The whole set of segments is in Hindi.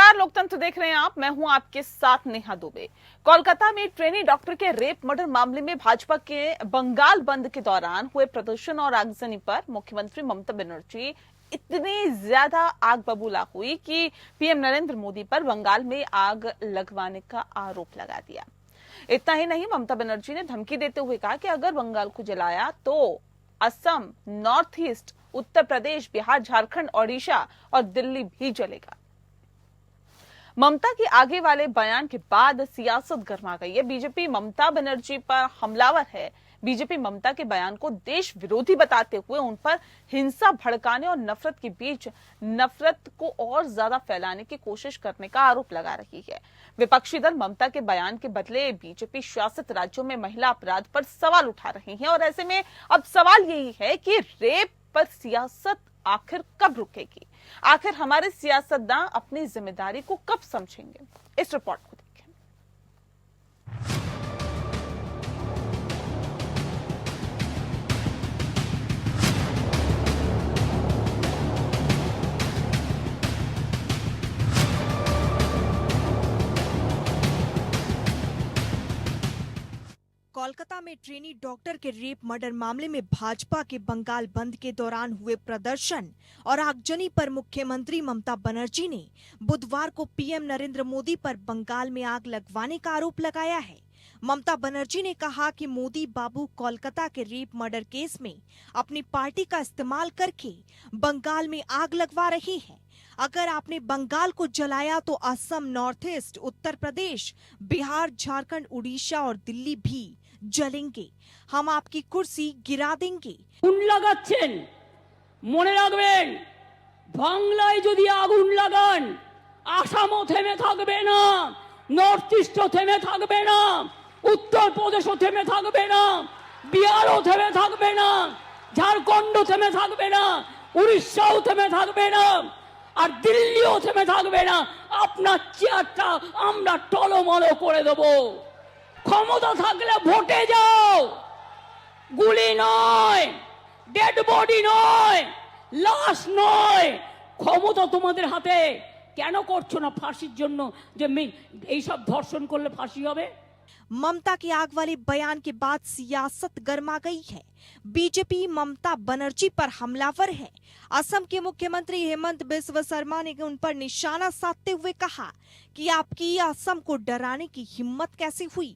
नमस्कार, लोकतंत्र देख रहे हैं आप। मैं हूं आपके साथ नेहा दुबे। कोलकाता में ट्रेनी डॉक्टर के रेप मर्डर मामले में भाजपा के बंगाल बंद के दौरान हुए प्रदर्शन और आगजनी पर मुख्यमंत्री ममता बनर्जी इतनी ज्यादा आग बबूला हुई कि पीएम नरेंद्र मोदी पर बंगाल में आग लगवाने का आरोप लगा दिया। इतना ही नहीं, ममता बनर्जी ने धमकी देते हुए कहा कि अगर बंगाल को जलाया तो असम, नॉर्थ ईस्ट, उत्तर प्रदेश, बिहार, झारखंड, ओडिशा और दिल्ली भी जलेगा। ममता के आगे वाले बयान के बाद सियासत गर्मा गई है। बीजेपी ममता बनर्जी पर हमलावर है। बीजेपी ममता के बयान को देश विरोधी बताते हुए उन पर हिंसा भड़काने और नफरत के बीच नफरत को और ज्यादा फैलाने की कोशिश करने का आरोप लगा रही है। विपक्षी दल ममता के बयान के बदले बीजेपी शासित राज्यों में महिला अपराध पर सवाल उठा रहे हैं और ऐसे में अब सवाल यही है कि रेप पर सियासत आखिर कब रुकेगी? आखिर हमारे सियासतदान अपनी जिम्मेदारी को कब समझेंगे? इस रिपोर्ट को देखें। कोलकाता में ट्रेनी डॉक्टर के रेप मर्डर मामले में भाजपा के बंगाल बंद के दौरान हुए प्रदर्शन और आगजनी पर मुख्यमंत्री ममता बनर्जी ने बुधवार को पीएम नरेंद्र मोदी पर बंगाल में आग लगवाने का आरोप लगाया है। ममता बनर्जी ने कहा कि मोदी बाबू कोलकाता के रेप मर्डर केस में अपनी पार्टी का इस्तेमाल करके बंगाल में आग लगवा रही है। अगर आपने बंगाल को जलाया तो असम, नॉर्थ ईस्ट, उत्तर प्रदेश, बिहार, झारखंड, उड़ीसा और दिल्ली भी जलेंगे। हम आपकी कुर्सी गिरा देंगे। আগুন লাগাচ্ছেন, মনে রাখবেন বাংলায় যদি আগুন লাগান আসামও থেমে থাকবে না, নর্থ ইস্টও থেমে থাকবে না, উত্তর প্রদেশও থেমে থাকবে না, বিহারও থেমে থাকবে না, ঝাড়খণ্ডও থেমে থাকবে না, উড়িষ্যাও থেমে থাকবে না আর দিল্লিও থেমে থাকবে না। আপনার চেয়ারটা আমরা টলমল করে দেব। ক্ষমতা থাকলে ভোটে যাও, গুলি নয়, ডেড বডি নয়, লাশ নয়। ক্ষমতা তোমাদের হাতে। কেন করছো না ফাঁসির জন্য যে এইসব ধর্ষণ করলে ফাঁসি হবে? ममता के आग वाले बयान के बाद सियासत गर्मा गई है। बीजेपी ममता बनर्जी पर हमलावर है। असम के मुख्यमंत्री हेमंत बिस्वा शर्मा ने उन पर निशाना साधते हुए कहा कि आपकी असम को डराने की हिम्मत कैसे हुई।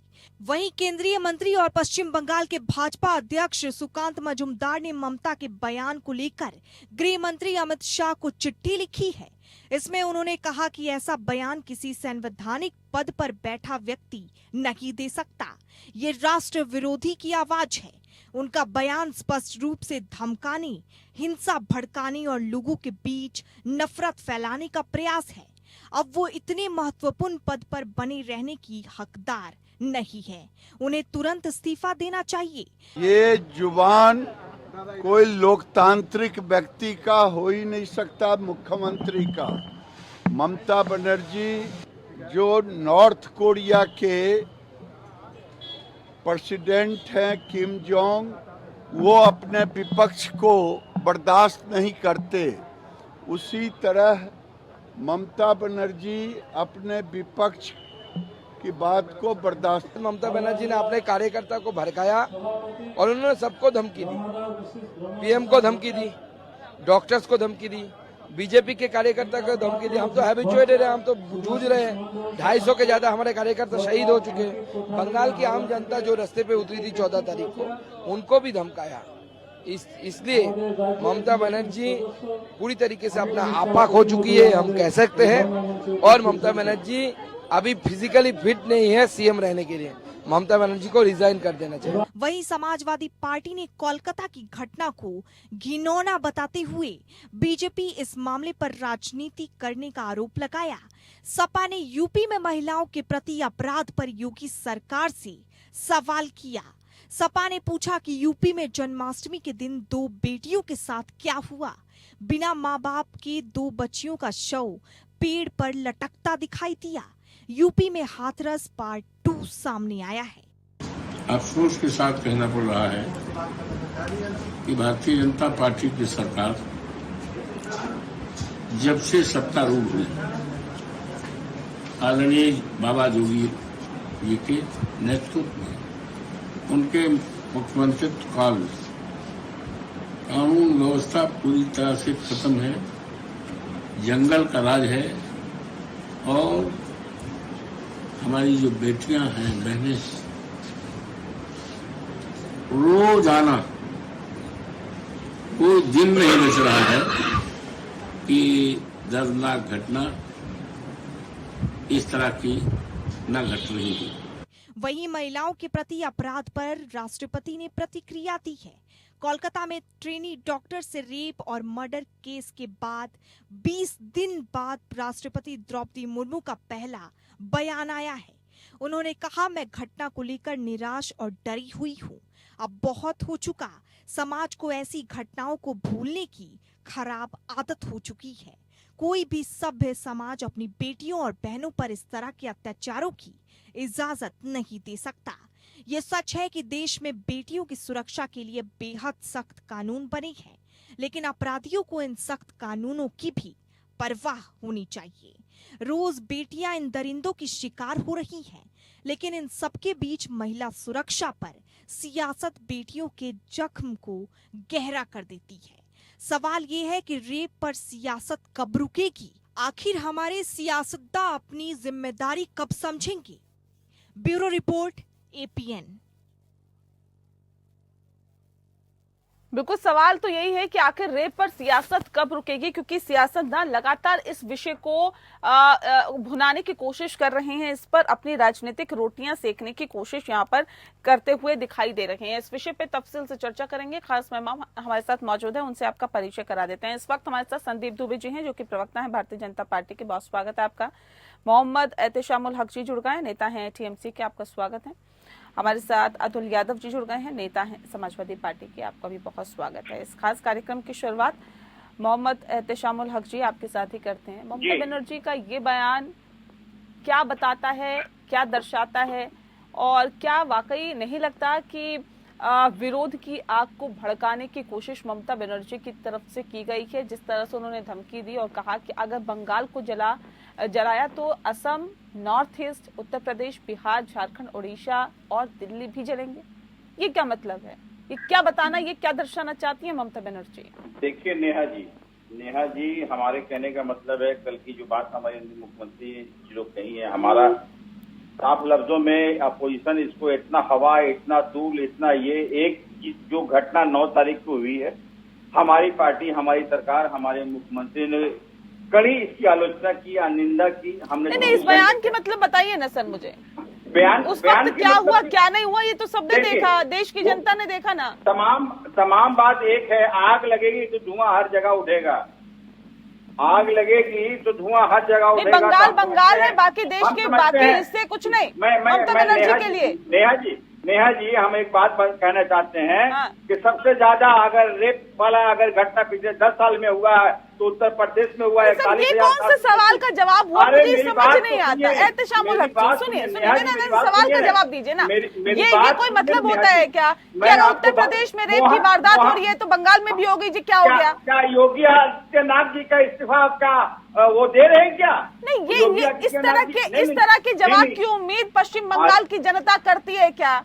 वहीं केंद्रीय मंत्री और पश्चिम बंगाल के भाजपा अध्यक्ष सुकांत मजूमदार ने ममता के बयान को लेकर गृह मंत्री अमित शाह को चिट्ठी लिखी है। इसमें उन्होंने कहा कि ऐसा बयान किसी संवैधानिक पद पर बैठा व्यक्ति नहीं दे सकता। ये राष्ट्र विरोधी की आवाज है। उनका बयान स्पष्ट रूप से धमकाने, हिंसा भड़काने और लोगों के बीच नफरत फैलाने का प्रयास है। अब वो इतने महत्वपूर्ण पद पर बने रहने की हकदार नहीं है। उन्हें तुरंत इस्तीफा देना चाहिए। ये जुबान कोई लोकतांत्रिक व्यक्ति का हो ही नहीं सकता, मुख्यमंत्री का। ममता बनर्जी जो नॉर्थ कोरिया के प्रेसिडेंट हैं किम जोंग, वो अपने विपक्ष को बर्दाश्त नहीं करते। उसी तरह ममता बनर्जी अपने विपक्ष की बात को बर्दाश्त। ममता बनर्जी ने अपने कार्यकर्ता को भड़काया और उन्होंने सबको धमकी दी। पीएम को धमकी दी, डॉक्टर्स को धमकी दी, बीजेपी के कार्यकर्ता को धमकी दी। हम तो हैबिचुएटेड है, हम तो जूझ रहे हैं। 250 के ज्यादा हमारे कार्यकर्ता शहीद हो चुके हैं। बंगाल की आम जनता जो रास्ते पे उतरी थी 14 तारीख को, उनको भी धमकाया। इसलिए ममता बनर्जी पूरी तरीके से अपना आपा खो चुकी है, हम कह सकते हैं। और ममता बनर्जी अभी फिजिकली फिट नहीं है सीएम रहने के लिए। ममता बनर्जी को रिजाइन कर देना चाहिए। वहीं समाजवादी पार्टी ने कोलकाता की घटना को घिनौना बताते हुए बीजेपी इस मामले पर राजनीति करने का आरोप लगाया। सपा ने यूपी में महिलाओं के प्रति अपराध पर योगी सरकार से सवाल किया। सपा ने पूछा कि यूपी में जन्माष्टमी के दिन 2 बेटियों के साथ क्या हुआ। बिना माँ बाप के 2 बच्चियों का शव पेड़ पर लटकता दिखाई दिया। यूपी में हाथरस पार्ट 2 सामने आया है। अफसोस के साथ कहना पड़ रहा है कि भारतीय जनता पार्टी की सरकार जब से सत्तारूढ़ हुई आदरणीय बाबा जोगी जी के नेतृत्व में, उनके मुख्यमंत्रित्व काल में कानून व्यवस्था पूरी तरह से खत्म है, जंगल का राज है और हमारी जो बेटियां हैं, बहनें, रोजाना कोई दिन नहीं बच रहा है कि दर्दनाक घटना इस तरह की न घट रही है। वहीं महिलाओं के प्रति अपराध पर राष्ट्रपति ने प्रतिक्रिया दी है। कोलकाता में ट्रेनी डॉक्टर से रेप और मर्डर केस के बाद 20 दिन बाद राष्ट्रपति द्रौपदी मुर्मू का पहला बयान आया है। उन्होंने कहा, मैं घटना को लेकर निराश और डरी हुई हूं। अब बहुत हो चुका। समाज को ऐसी घटनाओं को भूलने की खराब आदत हो चुकी है। कोई भी सभ्य समाज अपनी बेटियों और बहनों पर इस तरह के अत्याचारों की इजाजत नहीं दे सकता। ये सच है कि देश में बेटियों की सुरक्षा के लिए बेहद सख्त कानून बने हैं, लेकिन अपराधियों को इन सख्त कानूनों की भी परवाह होनी चाहिए। रोज बेटियां इन दरिंदों की शिकार हो रही हैं, लेकिन इन सबके बीच महिला सुरक्षा पर सियासत बेटियों के जख्म को गहरा कर देती है। सवाल ये है कि रेप पर सियासत कब रुकेगी? आखिर हमारे सियासतदान अपनी जिम्मेदारी कब समझेंगे? Bureau report, APN। बिल्कुल, सवाल तो यही है कि आखिर रेप पर सियासत कब रुकेगी, क्योंकि सियासतदान लगातार इस विषय को भुनाने की कोशिश कर रहे हैं, इस पर अपनी राजनीतिक रोटियां सेकने की कोशिश यहां पर करते हुए दिखाई दे रहे हैं। इस विषय पे तफसील से चर्चा करेंगे। खास मेहमान हमारे साथ मौजूद है, उनसे आपका परिचय करा देते हैं। इस वक्त हमारे साथ संदीप दुबे जी हैं, जो कि प्रवक्ता है भारतीय जनता पार्टी के। बहुत स्वागत है आपका। मोहम्मद एहतेशामुल हक जी जुड़ गए हैं, नेता हैं TMC के, आपका स्वागत है। हमारे साथ अतुल यादव जी जुड़ गए हैं, नेता हैं समाजवादी पार्टी के, आपका भी बहुत स्वागत है। इस खास कार्यक्रम की शुरुआत मोहम्मद एहतेशामुल हक जी आपके साथ ही करते हैं। ममता बनर्जी का ये बयान क्या बताता है, क्या दर्शाता है, और क्या वाकई नहीं लगता कि विरोध की आग को भड़काने की कोशिश ममता बनर्जी की तरफ से की गई है? जिस तरह से उन्होंने धमकी दी और कहा कि अगर बंगाल को जलाया तो असम, नॉर्थ ईस्ट, उत्तर प्रदेश, बिहार, झारखंड, उड़ीसा और दिल्ली भी जलेंगे। ये क्या मतलब है? ये क्या बताना, ये क्या दर्शाना चाहती है ममता बनर्जी? देखिए नेहा जी, हमारे कहने का मतलब है, कल की जो बात हमारे मुख्यमंत्री जो कही है, हमारा साफ लफ्जों में अपोजिशन इसको इतना हवा, इतना धूल, इतना ये एक जो घटना 9 तारीख को हुई है, हमारी पार्टी, हमारी सरकार, हमारे मुख्यमंत्री ने कड़ी इसकी आलोचना की, निंदा की। हमने नहीं, इस बयान के मतलब बताइए ना सर मुझे। बयान उस वक्त क्या हुआ, क्या नहीं हुआ, ये तो सबने देखा, देश की जनता ने देखा ना। तमाम बात एक है, आग लगेगी तो धुआं हर जगह उठेगा, आग लगेगी तो धुआं हर जगह उठेगा। बंगाल है, बाकी देश के बाकी हिस्से कुछ नहीं ममता बनर्जी के लिए। नेहा जी, हम एक बात कहना चाहते हैं कि सबसे ज्यादा अगर रेप वाला अगर घटना पिछले 10 साल में हुआ है तो उत्तर प्रदेश में हुआ है। 41,000। कौन से सवाल का जवाब हुआ, मुझे समझ नहीं आता। एहतेशामुल हक, सुनिए, सवाल का जवाब दीजिए ना। ये कोई मतलब होता है क्या? क्या उत्तर प्रदेश में रेप की वारदात हो रही है तो बंगाल में भी हो गई जी? क्या हो गया? क्या योगी आदित्यनाथ जी का इस्तीफा का वो दे रहे हैं क्या? नहीं, ये इस तरह के जवाब की उम्मीद पश्चिम बंगाल की जनता करती है क्या?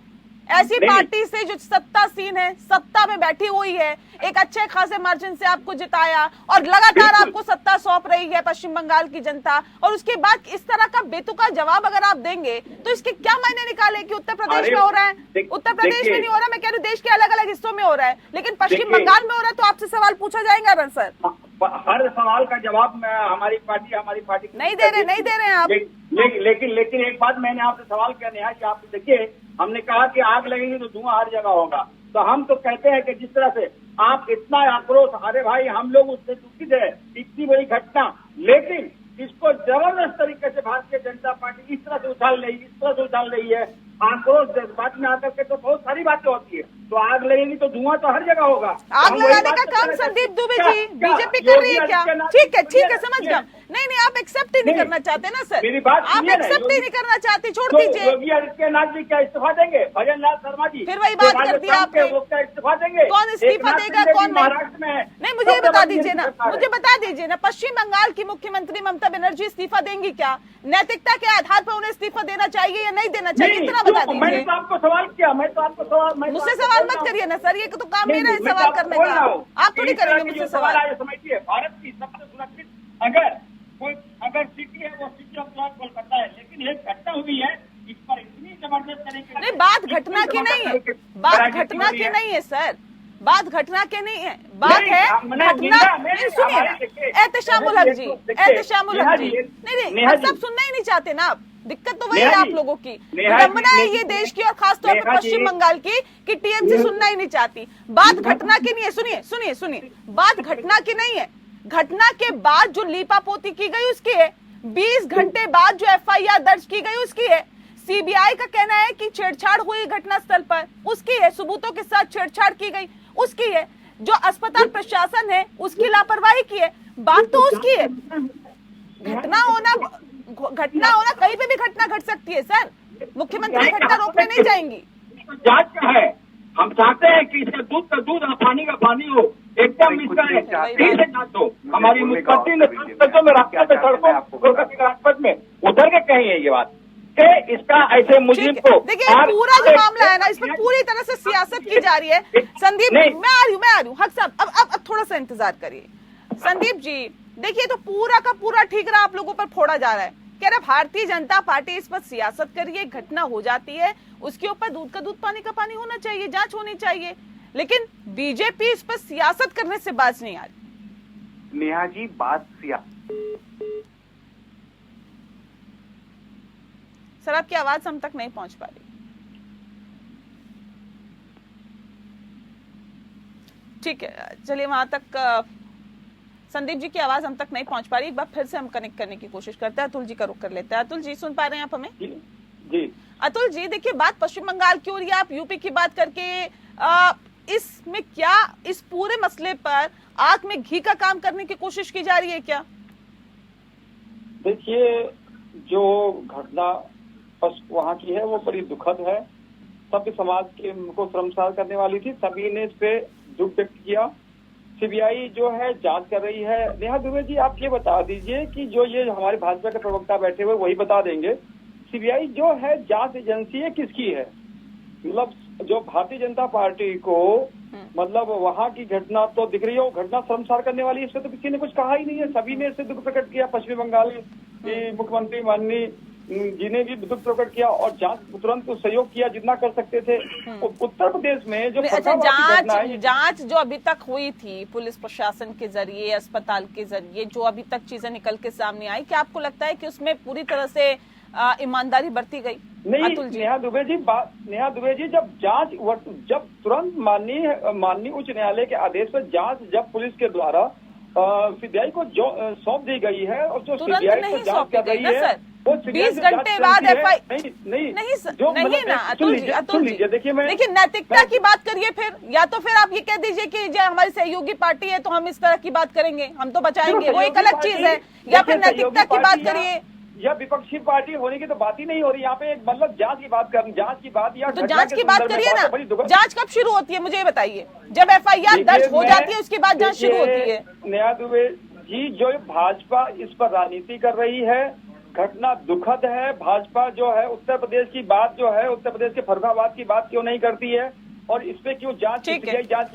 ऐसी पार्टी से जो सत्तासीन है, सत्ता में बैठी हुई है, एक अच्छे खासे मार्जिन से आपको जिताया और लगातार आपको सत्ता सौंप रही है पश्चिम बंगाल की जनता, और उसके बाद इस तरह का बेतुका जवाब अगर आप देंगे तो इसके क्या मायने निकाले कि उत्तर प्रदेश में हो रहा है, उत्तर प्रदेश में नहीं हो रहा, मैं कह रही हूँ देश के अलग अलग हिस्सों में हो रहा है, लेकिन पश्चिम बंगाल में हो रहा है तो आपसे सवाल पूछा जाएगा ना सर? हर सवाल का जवाब हमारी पार्टी नहीं दे रहे हैं आप। लेकिन एक बात मैंने आपसे सवाल किया नेहा जी, आप देखिए, हमने कहा कि आग लगेगी तो धुआं हर जगह होगा, तो हम तो कहते हैं कि जिस तरह से आप इतना आक्रोश, अरे भाई हम लोग उससे दुखित है, इतनी बड़ी घटना, लेकिन इसको जबरदस्त तरीके से भारतीय जनता पार्टी इस तरह से उछाल रही है। आक्रोश जज्बात में आकर के तो बहुत सारी बातें होती है, तो आग लगेगी तो धुआं तो हर जगह होगा। आग लगाने का काम संदीप दुबे जी बीजेपी कर रही है क्या? ठीक है, समझ गया। नहीं नहीं, आप एक्सेप्ट ही नहीं नहीं, करना चाहते ना सर, मेरी बात आप सुनिए ना, एक्सेप्ट ही नहीं करना चाहते, छोड़ तो दीजिए। योगी आदित्यनाथ जी क्या इस्तीफा देंगे? भजन लाल शर्मा जी फिर वही बात जो कर दिया राजस्थान के, आपने। वो क्या इस्तीफा देंगे? कौन इस्तीफा एकनाथ देगा, शिंदे जी कौन नहीं? महाराष्ट्र में है। नहीं, मुझे ये सबसे बता बड़ी दीजिए ना, सरकार है। मुझे बता दीजिए ना, पश्चिम बंगाल की मुख्यमंत्री ममता बनर्जी इस्तीफा देंगी क्या? नैतिकता के आधार पर उन्हें इस्तीफा देना चाहिए या नहीं देना चाहिए, नहीं, इतना बता क्यों? मैंने दीजिए। तो आपको सवाल किया, मैं तो आपको सवाल मुझसे सवाल मत करिए ना सर, ये तो काम मेरा है सवाल करने का, आप थोड़ी करेंगे मुझसे सवाल। समझिए, भारत की सबसे सुरक्षित अगर सिटी है वो सिटी ऑफ लॉ कोलकाता है, लेकिन एक घटना हुई है इस पर इतनी जबरदस्त तरीके नहीं, बात घटना की नहीं है, बात घटना की नहीं है सर, बात घटना के नहीं है, बात है घटना। नहीं सुनिए ना, एहतशामुल हक जी, एहतशामुल हक जी, नहीं आप सब सुनना ही नहीं चाहते ना आप, दिक्कत तो वही है आप लोगों की, विडंबना है ये देश की और खासतौर पर पश्चिम बंगाल की कि टीएमसी सुनना ही नहीं चाहती। बात घटना की नहीं है, सुनिए सुनिए सुनिए, बात घटना की नहीं है, घटना के बाद जो लीपापोती की गई उसकी है, 20 घंटे बाद जो एफआईआर दर्ज की गई उसकी है, सीबीआई का कहना है कि छेड़छाड़ हुई घटनास्थल पर उसकी है, सबूतों के साथ छेड़छाड़ की गई उसकी है, जो अस्पताल प्रशासन है उसकी लापरवाही की है, बात तो उसकी है। घटना होना कहीं पे भी घटना घट सकती है सर, मुख्यमंत्री घटना रोकने नहीं जाएंगी। जांच का है, हम चाहते हैं कि इसका दूध का दूध और पानी का पानी हो, एकदम इसका है सही से जांच हो। हमारी मुख्यमंत्री ने सड़कों में रास्ते पे सड़कों कोलकाता के राजपथ में उतर के कही है ये बात कि इसका ऐसे मुजरिम ठीक है, को देखिए पूरा जो मामला है ना इसमें पूरी तरह से सियासत की जा रही है। संदीप नहीं। मैं आ रही हूँ हक साहब, अब थोड़ा सा इंतजार करिए। संदीप जी देखिए, तो पूरा का पूरा ठीकरा आप लोगों पर फोड़ा जा रहा है, कह रहा भारतीय जनता पार्टी इस पर सियासत करिए, घटना हो जाती है उसके ऊपर दूध का दूध पानी का पानी होना चाहिए, जांच होनी चाहिए, लेकिन बीजेपी इस पर सियासत करने से बाज नहीं आ रही। नेहा जी, बात सर आपकी आवाज हम तक नहीं पहुंच पा रही। ठीक है, चलिए वहां तक संदीप जी की आवाज हम तक नहीं पहुंच पा रही, एक बार फिर से हम कनेक्ट करने की कोशिश करते हैं, अतुल जी का रुख कर लेते हैं। अतुल जी सुन पा रहे हैं आप हमें? जी अतुल जी देखिए, बात पश्चिम बंगाल की हो रही है, आप यूपी की बात करके इसमें क्या इस पूरे मसले पर आग में घी का काम करने की कोशिश की जा रही है क्या? देखिए, जो घटना वहाँ की है वो बड़ी दुखद है, सभ्य समाज के को शर्मसार करने वाली थी, सभी ने इस पे दुख व्यक्त किया। सीबीआई जो है जांच कर रही है। नेहा दुबे जी, आप ये बता दीजिए कि जो ये हमारे भाजपा के प्रवक्ता बैठे हुए वही बता देंगे, सीबीआई जो है जांच एजेंसी है किसकी है? मतलब जो भारतीय जनता पार्टी को मतलब वहाँ की घटना तो दिख रही है, वो घटना शर्मसार करने वाली, इससे तो किसी ने कुछ कहा ही नहीं है, सभी ने इससे दुख प्रकट किया। पश्चिम बंगाल की मुख्यमंत्री माननीय जी ने भी दुख प्रकट किया और जांच तुरंत सहयोग किया जितना कर सकते थे। उत्तर प्रदेश में जो अच्छा, जांच जो अभी तक हुई थी पुलिस प्रशासन के जरिए, अस्पताल के जरिए, जो अभी तक चीजें निकल के सामने आई, क्या आपको लगता है कि उसमें पूरी तरह से ईमानदारी बरती गई? नहीं नेहा दुबे जी, जब तुरंत माननीय उच्च न्यायालय के आदेश पर जांच जब पुलिस के द्वारा सीबीआई को सौंप दी गई है और जो सीबीआई को जांच कर रही है वो 20 घंटे बाद एफआई नहीं ना अतुल जी देखिए, नैतिकता की बात करिए फिर, या तो फिर आप ये कह दीजिए कि जो हमारी सहयोगी पार्टी है तो हम इस तरह की बात करेंगे, हम तो बचाएंगे, वो एक अलग चीज है, या फिर नैतिकता की बात करिए। या विपक्षी पार्टी होने की तो बात ही नहीं हो रही यहाँ पे, मतलब जांच की बात या तो जांच की बात करिए ना। जांच कब शुरू होती है मुझे बताइए? जब एफआईआर दर्ज हो जाती है उसके बाद जांच शुरू होती है। नेहा दुबे जी, जो भाजपा इस पर राजनीति कर रही है, घटना दुखद है। भाजपा जो है उत्तर प्रदेश की बात जो है, उत्तर प्रदेश के फर्रुखाबाद की बात क्यों नहीं करती है और इस पे क्यों जांच की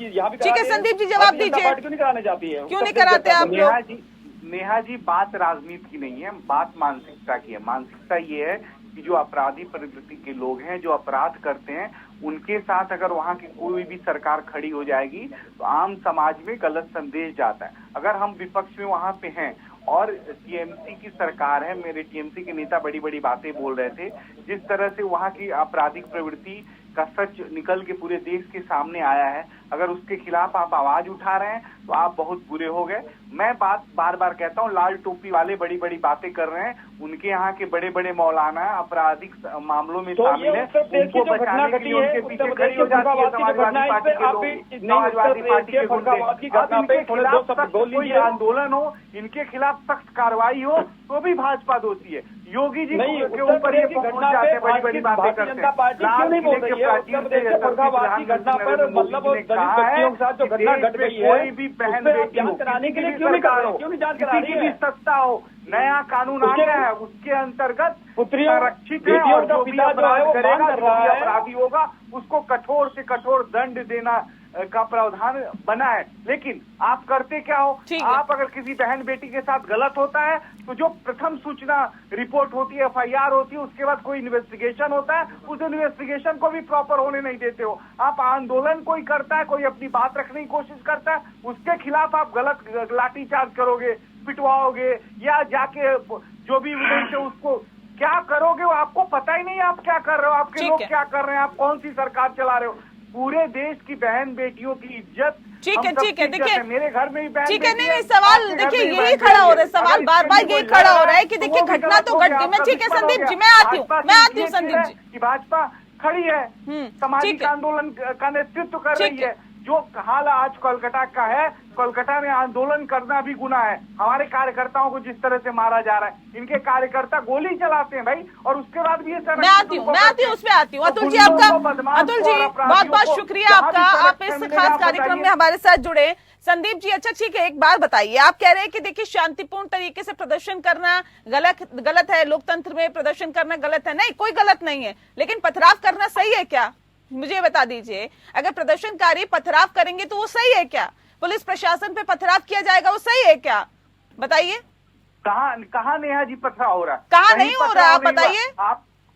यहाँ भी? ठीक है संदीप जी, जवाब दीजिए, क्यों नहीं कराने जाती है? क्यों नहीं कराते आप लोग? नेहा जी, बात राजनीति की नहीं है, बात मानसिकता की है। मानसिकता ये है कि जो अपराधी प्रवृत्ति के लोग हैं, जो अपराध करते हैं, उनके साथ अगर वहाँ की कोई भी सरकार खड़ी हो जाएगी तो आम समाज में गलत संदेश जाता है। अगर हम विपक्ष में वहाँ पे हैं और टीएमसी की सरकार है, मेरे टीएमसी के नेता बड़ी बड़ी बातें बोल रहे थे, जिस तरह से वहाँ की आपराधिक प्रवृत्ति का सच निकल के पूरे देश के सामने आया है, अगर उसके खिलाफ आप आवाज उठा रहे हैं तो आप बहुत बुरे हो गए। मैं बात बार बार कहता हूँ, लाल टोपी वाले बड़ी बड़ी बातें कर रहे हैं, उनके यहाँ के बड़े बड़े मौलाना आपराधिक मामलों में शामिल है, उनको बचाने के लिए उनके पीछे खड़ी हो जाती है समाजवादी पार्टी के लोग, समाजवादी पार्टी के गुंडे। अब इनके खिलाफ सख्त कोई आंदोलन हो, इनके खिलाफ सख्त कार्रवाई हो तो भी भाजपा दोषी है। योगी जी के ऊपर ये पहुंच जाते हैं, बड़ी बड़ी बातें करते हैं। लाल किले के प्राचीन से प्रधानमंत्री नरेंद्र मोदी ने कहा है कि देश में कोई भी बहन बेटी हो, किसी की भी सत्ता हो, नया कानून आ गया है, उसके अंतर्गत संरक्षित है और जो भी अपराध करेगा, जो भी अपराधी होगा उसको कठोर से कठोर दंड देना का प्रावधान बना है। लेकिन आप करते क्या हो, आप अगर किसी बहन बेटी के साथ गलत होता है तो जो प्रथम सूचना रिपोर्ट होती है, FIR होती है, उसके बाद कोई इन्वेस्टिगेशन होता है, उस इन्वेस्टिगेशन को भी प्रॉपर होने नहीं देते हो। आप आंदोलन कोई करता है, कोई अपनी बात रखने की कोशिश करता है, उसके खिलाफ आप गलत लाठीचार्ज करोगे, पिटवाओगे या जाके जो भी एविडेंस है उसको क्या करोगे, वो आपको पता ही नहीं आप क्या कर रहे हो, आपके लोग क्या कर रहे हैं, आप कौन सी सरकार चला रहे हो। पूरे देश की बहन बेटियों की इज्जत, ठीक है, देखिए मेरे घर में भी बहन, ठीक है, नहीं सवाल देखिए यही खड़ा हो रहा है, सवाल बार बार यही खड़ा हो रहा है कि देखिए घटना तो घट गई। मैं ठीक है संदीप जी, मैं आती हूँ संदीप जी कि भाजपा खड़ी है, सामाजिक आंदोलन का नेतृत्व कर रही है। जो हाल आज कोलकाता का है, कोलकाता में आंदोलन करना भी गुनाह है। हमारे कार्यकर्ताओं को जिस तरह से मारा जा रहा है, इनके कार्यकर्ता गोली चलाते हैं भाई, और उसके बाद भी ये मैं आती हूँ उसमें आती हूँ। अतुल जी आपका, अतुल जी बहुत बहुत शुक्रिया आपका, आप इस खास कार्यक्रम में हमारे साथ जुड़े। संदीप जी अच्छा ठीक है, एक बार बताइए, आप कह रहे हैं कि देखिए शांतिपूर्ण तरीके से प्रदर्शन करना गलत है, लोकतंत्र में प्रदर्शन करना गलत है। नहीं, कोई गलत नहीं है, लेकिन पथराव करना सही है क्या, मुझे बता दीजिए। अगर प्रदर्शनकारी पथराव करेंगे तो वो सही है क्या, पुलिस प्रशासन पे पथराव किया जाएगा वो सही है क्या, बताइए। कहाँ नेहा जी पथराव हो रहा है, कहाँ नहीं हो रहा, आप बताइए।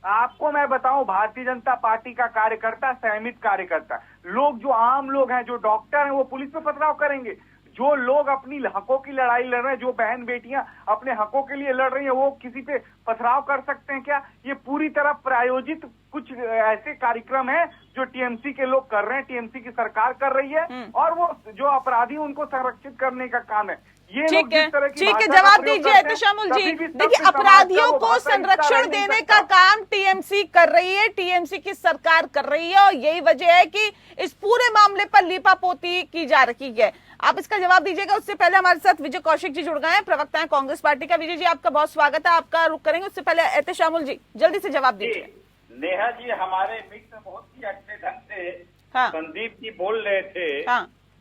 आपको मैं बताऊं, भारतीय जनता पार्टी का कार्यकर्ता, संयमित कार्यकर्ता, लोग जो आम लोग हैं, जो डॉक्टर हैं, वो पुलिस पे पथराव करेंगे। जो लोग अपनी हकों की लड़ाई लड़ रहे हैं, जो बहन बेटियां अपने हकों के लिए लड़ रही हैं, वो किसी पे पथराव कर सकते हैं क्या? ये पूरी तरह प्रायोजित कुछ ऐसे कार्यक्रम हैं जो टीएमसी के लोग कर रहे हैं, टीएमसी की सरकार कर रही है, और वो जो अपराधी उनको संरक्षित करने का काम है। ये ठीक है, जवाब दीजिए एहतेशामुल जी। देखिए अपराधियों को संरक्षण देने का काम टीएमसी कर रही है, टीएमसी की सरकार कर रही है, और यही वजह है कि इस पूरे मामले पर लीपापोती की जा रही है। आप इसका जवाब दीजिएगा। उससे पहले हमारे साथ विजय कौशिक जी जुड़ गए हैं, प्रवक्ता है कांग्रेस पार्टी का। विजय जी आपका बहुत स्वागत है, आपका रुख करेंगे। उससे पहले एहतेशामुल जी जल्दी से जवाब दीजिए। नेहा जी हमारे मित्र बहुत ही अच्छे ढंग से संदीप जी बोल रहे थे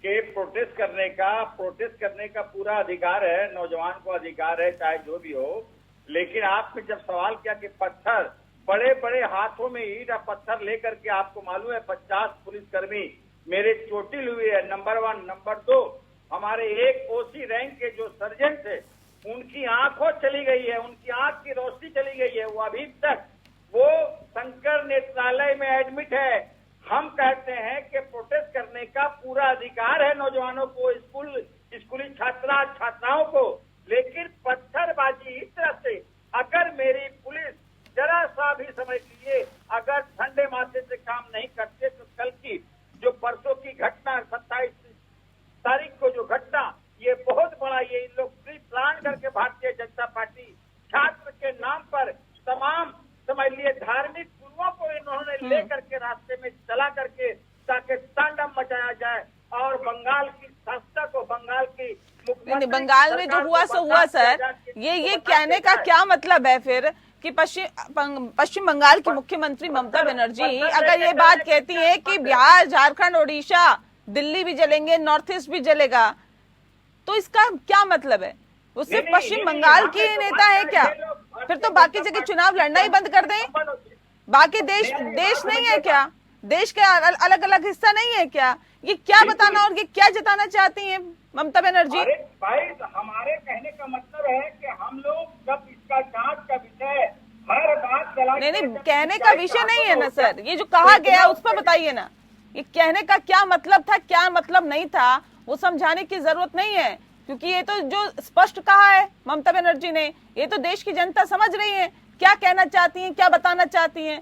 कि प्रोटेस्ट करने का पूरा अधिकार है, नौजवान को अधिकार है, चाहे जो भी हो। लेकिन आपने जब सवाल किया कि पत्थर, बड़े बड़े हाथों में ईंट और पत्थर लेकर के, आपको मालूम है 50 पुलिसकर्मी मेरे चोटिल हुए है, नंबर 1। नंबर 2, हमारे एक ओसी रैंक के जो सर्जन थे, उनकी आंखों चली गई है, उनकी आंख की रोशनी चली गई है, वो अभी तक वो शंकर नेत्रालय में एडमिट है। हम कहते हैं कि प्रोटेस्ट करने का पूरा अधिकार है नौजवानों को, स्कूली छात्राओं को, लेकिन पत्थरबाजी इस तरह से, अगर मेरी पुलिस जरा सा भी समझ लीजिए, अगर ठंडे माथे से काम नहीं करते तो कल की जो परसों की घटना, 27 तारीख को जो घटना, ये बहुत बड़ा, ये इन लोग प्री प्लान करके भारतीय जनता पार्टी छात्र के नाम पर तमाम समझ लिए धार्मिक गुरुओं को इन्होंने लेकर के रास्ते में चला करके ताकि तांडव मचाया जाए, और बंगाल की संस्था को, बंगाल की बंगाल में जो हुआ सो हुआ सर, ये कहने का क्या मतलब है फिर कि पश्चिम बंगाल की मुख्यमंत्री ममता बनर्जी अगर ये बात कहती है कि बिहार, झारखंड, ओडिशा, दिल्ली भी जलेंगे, नॉर्थ ईस्ट भी जलेगा, तो इसका क्या मतलब है? वो सिर्फ पश्चिम बंगाल की नेता है क्या? फिर तो बाकी जगह चुनाव लड़ना ही बंद कर दें। बाकी देश नहीं है क्या? देश के अलग अलग हिस्सा नहीं है क्या? ये क्या बताना और ये क्या जताना चाहती हैं ममता बनर्जी? भाई हमारे कहने का मतलब है कि हम लोग जब इसका जांच का विषय हर बात चला, नहीं कहने का विषय नहीं है ना सर, ये जो कहा गया उस पर बताइए ना, ये कहने का क्या मतलब था, क्या मतलब नहीं था, वो समझाने की जरूरत नहीं है, क्योंकि ये तो जो स्पष्ट कहा है ममता बनर्जी ने, ये तो देश की जनता समझ रही है क्या कहना चाहती हैं, क्या बताना चाहती हैं।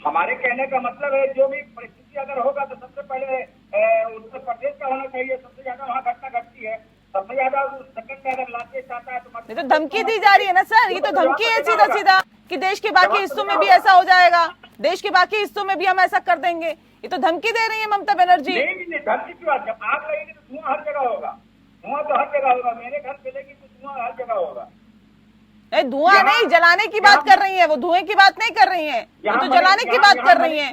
हमारे कहने का मतलब है जो भी परिस्थिति अगर होगा तो सबसे पहले उत्तर प्रदेश का होना चाहिए। सबसे ज्यादा वहाँ घटना घटती है, सबसे ज्यादा सेकंड में अगर लाते चाहता है तो ये तो धमकी दी जा रही है ना सर, ये तो धमकी है सीधा सीधा कि देश के बाकी हिस्सों में भी ऐसा हो जाएगा, देश के बाकी हिस्सों में भी हम ऐसा कर देंगे। ये तो धमकी दे रही है ममता बनर्जी। नहीं, धमकी की बात, जब आग लगेगी तो धुआं हर जगह होगा, धुआं तो हर जगह होगा। मेरे घर चलेगी तो धुआं हर जगह होगा। धुआं नहीं, जलाने की बात कर रही है वो, धुएं की बात नहीं कर रही है, ये तो जलाने की बात कर रही है।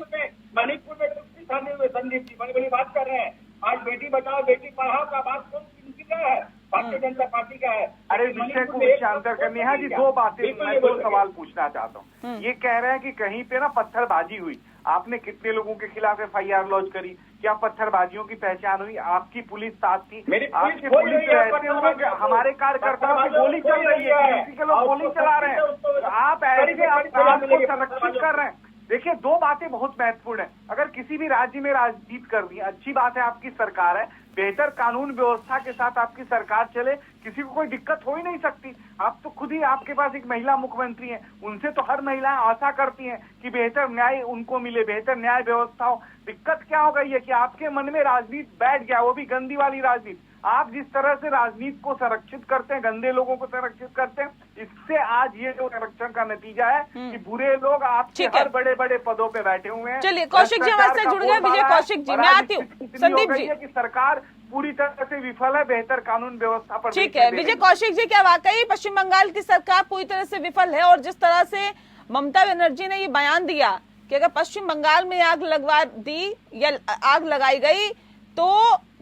मणिपुर में थाने हुए संदीप जी बड़ी बड़ी बात कर रहे हैं। आज बेटी बचाओ बेटी पढ़ाओ का बात कौन किनका है? भारतीय जनता पार्टी का है। अरे विषय को शांतर करनी है जी। दो बातें मैं दो सवाल पूछना चाहता हूँ। ये कह रहे हैं कि कहीं पे ना पत्थरबाजी हुई, आपने कितने लोगों के खिलाफ FIR लॉन्च करी? क्या पत्थरबाजियों की पहचान हुई? आपकी पुलिस साथ थी, आपकी पुलिस रहते हुए हमारे कार्यकर्ताओं की गोली चल रही है, किसी के लोग गोली चला रहे हैं, तो आप ऐसे आपको संरक्षित कर रहे हैं। देखिए, दो बातें बहुत महत्वपूर्ण है। अगर किसी भी राज्य में राजनीति करनी है, अच्छी बात है, आपकी सरकार है, बेहतर कानून व्यवस्था के साथ आपकी सरकार चले, किसी को कोई दिक्कत हो ही नहीं सकती। आप तो खुद ही, आपके पास एक महिला मुख्यमंत्री है, उनसे तो हर महिलाएं आशा करती हैं कि बेहतर न्याय उनको मिले, बेहतर न्याय व्यवस्था हो। दिक्कत क्या हो गई है कि आपके मन में राजनीति बैठ गया, वो भी गंदी वाली राजनीति। आप जिस तरह से राजनीति को संरक्षित करते हैं, गंदे लोगों को संरक्षित करते हैं, इससे आज ये जो संरक्षण का नतीजा है कि बुरे लोग आपके हर बड़े बड़े पदों पे बैठे हुए हैं। चलिए कौशिक जी हमारे से जुड़ गए। विजय कौशिक जी, मैं आती हूँ। संदीप जी, कि सरकार पूरी तरह से विफल है बेहतर कानून व्यवस्था पर। ठीक है विजय कौशिक जी, क्या वाकई पश्चिम बंगाल की सरकार पूरी तरह से विफल है? और जिस तरह से ममता बनर्जी ने ये बयान दिया कि अगर पश्चिम बंगाल में आग लगवा दी या आग लगाई गई तो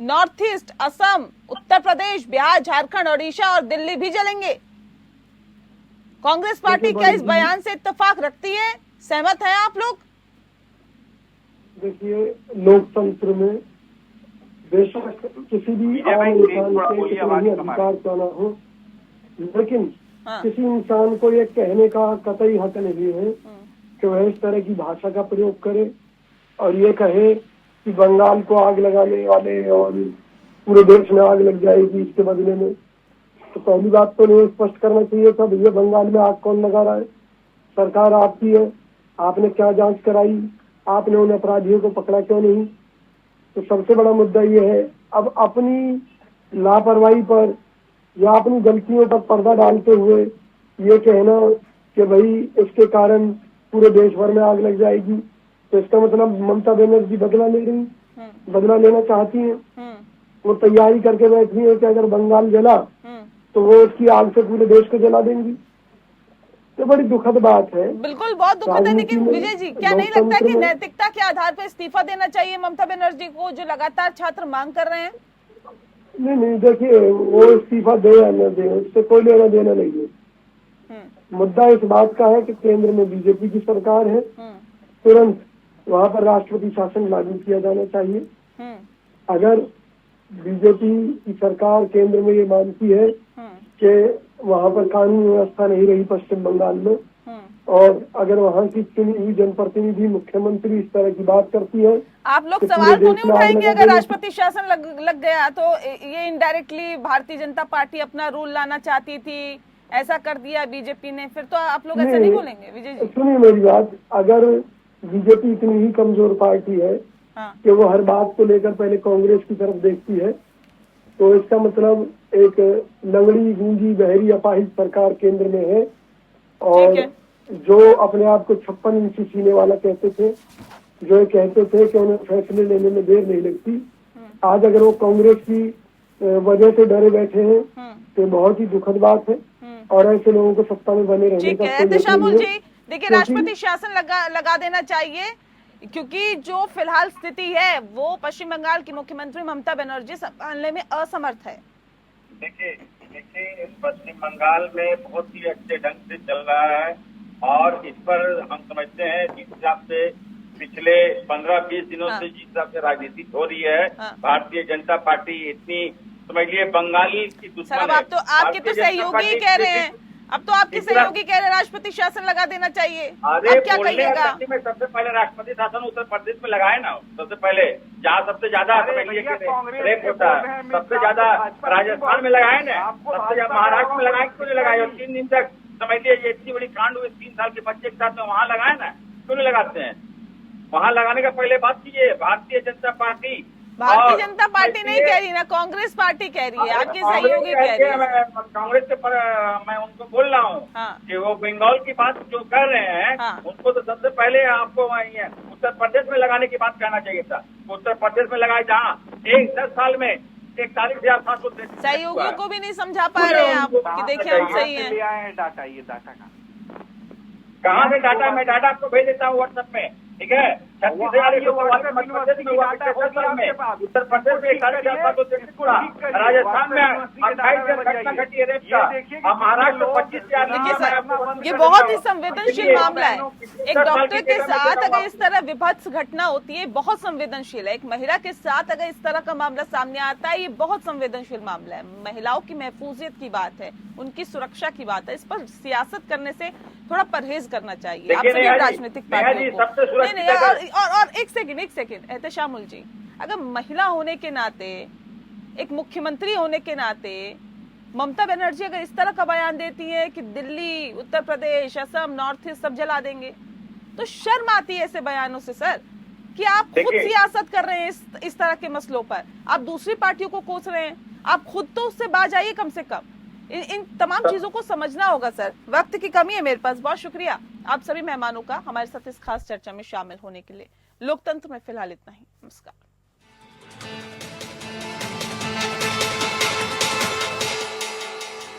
नॉर्थ ईस्ट, असम, उत्तर प्रदेश, बिहार, झारखंड, ओडिशा और दिल्ली भी जलेंगे। कांग्रेस पार्टी क्या इस बयान से इत्तेफाक रखती है? सहमत हैं आप लोग? देखिए, लोकतंत्र में बेशक किसी भी आम इंसान के कितना ही अधिकार क्यों न हो, लेकिन किसी इंसान को ये कहने का कतई हक नहीं है कि वह इस तरह की भाषा का प्रयोग करे और ये कहे कि बंगाल को आग लगाने वाले और पूरे देश में आग लग जाएगी इसके बदले में। तो पहली बात तो नहीं स्पष्ट करना चाहिए था भैया बंगाल में आग कौन लगा रहा है? सरकार आपकी है, आपने क्या जांच कराई? आपने उन अपराधियों को पकड़ा क्यों नहीं? तो सबसे बड़ा मुद्दा ये है, अब अपनी लापरवाही पर या अपनी गलतियों पर पर्दा डालते हुए ये कहना कि भाई इसके कारण पूरे देश भर में आग लग जाएगी, तो इसका मतलब ममता बनर्जी बदला ले रही, बदला लेना चाहती हैं। वो तैयारी करके बैठी है कि अगर बंगाल जला तो वो उसकी आग से पूरे देश को जला देंगी। तो बड़ी दुखद बात है। बिल्कुल, बहुत दुखद है। लेकिन विजय जी, क्या नहीं लगता कि नैतिकता के आधार पर इस्तीफा देना चाहिए ममता बनर्जी को, जो लगातार छात्र मांग कर रहे हैं? नहीं, देखिए, वो इस्तीफा दे या न दे उससे कोई लेना देना नहीं है। मुद्दा इस बात का है कि केंद्र में बीजेपी की सरकार है, तुरंत वहाँ पर राष्ट्रपति शासन लागू किया जाना चाहिए। अगर बीजेपी की सरकार केंद्र में ये मानती है कि वहाँ पर कानून व्यवस्था नहीं रही पश्चिम बंगाल में, और अगर वहाँ की चुनी हुई जनप्रतिनिधि मुख्यमंत्री इस तरह की बात करती है, आप लोग सवाल तो नहीं उठाएंगे अगर राष्ट्रपति शासन लग गया तो ये इनडायरेक्टली भारतीय जनता पार्टी अपना रूल लाना चाहती थी, ऐसा कर दिया बीजेपी ने, फिर तो आप लोग ऐसा नहीं बोलेंगे? विजय जी सुनिए मेरी बात, अगर बीजेपी इतनी ही कमजोर पार्टी है कि वो हर बात को लेकर पहले कांग्रेस की तरफ देखती है, तो इसका मतलब एक लंगड़ी गूंगी बहरी अपाहिज सरकार केंद्र में है। और जो अपने आप को 56 इंची सीने वाला कहते थे, जो ये कहते थे कि उन्हें फैसले लेने में देर नहीं लगती, आज अगर वो कांग्रेस की वजह से डरे बैठे हैं तो बहुत ही दुखद बात है। और ऐसे लोगों को सत्ता में बने रहने का कोई मतलब नहीं है। देखिए, राष्ट्रपति शासन लगा देना चाहिए, क्योंकि जो फिलहाल स्थिति है वो पश्चिम बंगाल की मुख्यमंत्री ममता बनर्जी संभालने में असमर्थ है। देखिए, पश्चिम बंगाल में बहुत ही अच्छे ढंग से चल रहा है और इस पर हम समझते हैं जिस हिसाब से पिछले 15-20 दिनों से जिस हिसाब से राजनीति हो रही है, भारतीय जनता पार्टी इतनी समझिए बंगाली की दुश्मन है। अब तो आपके तो सहयोगी कह रहे हैं, अब तो आपके सहयोगी कह रहे हैं राष्ट्रपति शासन लगा देना चाहिए। अरे क्या कहिएगा? में सबसे पहले राष्ट्रपति शासन उत्तर प्रदेश में लगाए ना, सबसे पहले जहाँ सबसे ज्यादा रेप होता है, सबसे ज्यादा राजस्थान में लगाए ना, सबसे ज्यादा महाराष्ट्र में लगाए, क्यों नहीं लगाए? और 3 दिन तक समझिए ये इतनी बड़ी कांड हुई 3 साल के बच्चे के साथ में, वहाँ लगाए ना, क्यों नहीं लगाते हैं? वहाँ लगाने का पहले बात कीजिए। भारतीय जनता पार्टी भारतीय जनता पार्टी नहीं कह रही ना, कांग्रेस पार्टी कह रही है, आपके सहयोगी कह रही है। कांग्रेस के पर मैं उनको बोल रहा हूँ कि वो बंगाल की बात जो कर रहे हैं उनको तो सबसे पहले आपको उत्तर प्रदेश में लगाने की बात कहना चाहिए था। उत्तर प्रदेश में लगाए जहाँ 10 साल में 41,700 सहयोगियों को भी नहीं समझा पा रहे हैं आप कि देखिए हम सही है। डाटा, ये डाटा कहाँ से डाटा? मैं डाटा आपको भेज देता हूँ व्हाट्सएप में, ठीक है। 36,000 उत्तर प्रदेश में 4,400, राजस्थान में 28 घटना घटी है रेप का, महाराष्ट्र में 25,000। ये बहुत ही संवेदनशील मामला है। एक डॉक्टर के साथ अगर इस तरह विभत्स घटना होती है, बहुत संवेदनशील है। एक महिला के साथ अगर इस तरह का मामला सामने आता है, ये बहुत संवेदनशील मामला है। महिलाओं की महफूजियत की बात है, उनकी सुरक्षा की बात है। इस पर सियासत करने से थोड़ा परहेज करना चाहिए आप सभी राजनीतिक पार्टियों को। और एक सेकंड एहतशामुल जी, अगर महिला होने के नाते, एक मुख्यमंत्री होने के नाते ममता बनर्जी अगर इस तरह का बयान देती है कि दिल्ली, उत्तर प्रदेश, असम, नॉर्थ ईस्ट सब जला देंगे, तो शर्म आती है ऐसे बयानों से सर, कि आप खुद सियासत कर रहे हैं इस तरह के मसलों पर, आप दूसरी पार्टियों को कोस रहे हैं, आप खुद तो उससे बाज आइए कम से कम। इन तमाम चीजों को समझना होगा सर। वक्त की कमी है मेरे पास। बहुत शुक्रिया आप सभी मेहमानों का हमारे साथ इस खास चर्चा में शामिल होने के लिए। लोकतंत्र में फिलहाल इतना ही। नमस्कार।